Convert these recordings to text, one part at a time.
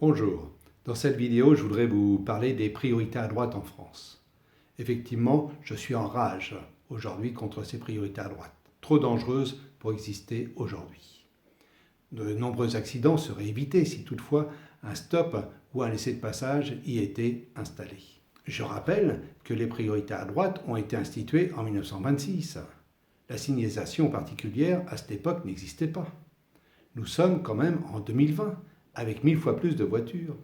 Bonjour, dans cette vidéo je voudrais vous parler des priorités à droite en France. Effectivement, je suis en rage aujourd'hui contre ces priorités à droite, trop dangereuses pour exister aujourd'hui. De nombreux accidents seraient évités si toutefois un stop ou un laissez de passage y était installé. Je rappelle que les priorités à droite ont été instituées en 1926. La signalisation particulière à cette époque n'existait pas. Nous sommes quand même en 2020, avec 1000 fois plus de voitures.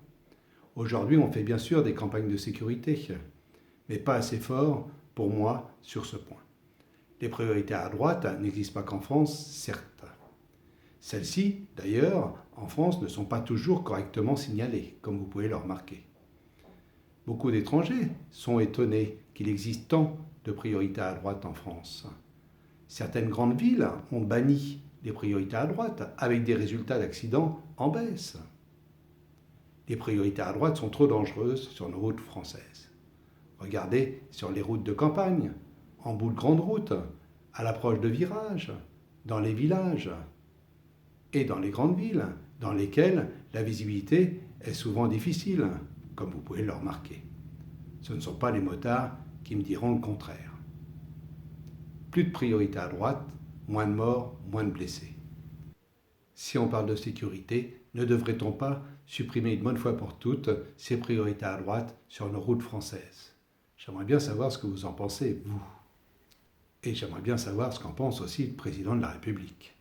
Aujourd'hui, on fait bien sûr des campagnes de sécurité, mais pas assez fort pour moi sur ce point. Les priorités à droite n'existent pas qu'en France, certes. Celles-ci, d'ailleurs, en France, ne sont pas toujours correctement signalées, comme vous pouvez le remarquer. Beaucoup d'étrangers sont étonnés qu'il existe tant de priorités à droite en France. Certaines grandes villes ont banni les priorités à droite, avec des résultats d'accidents en baisse. Les priorités à droite sont trop dangereuses sur nos routes françaises. Regardez sur les routes de campagne, en bout de grande route, à l'approche de virages, dans les villages et dans les grandes villes, dans lesquelles la visibilité est souvent difficile, comme vous pouvez le remarquer. Ce ne sont pas les motards qui me diront le contraire. Plus de priorité à droite, moins de morts, moins de blessés. Si on parle de sécurité, ne devrait-on pas supprimer une bonne fois pour toutes ces priorités à droite sur nos routes françaises? J'aimerais bien savoir ce que vous en pensez, vous. Et j'aimerais bien savoir ce qu'en pense aussi le président de la République.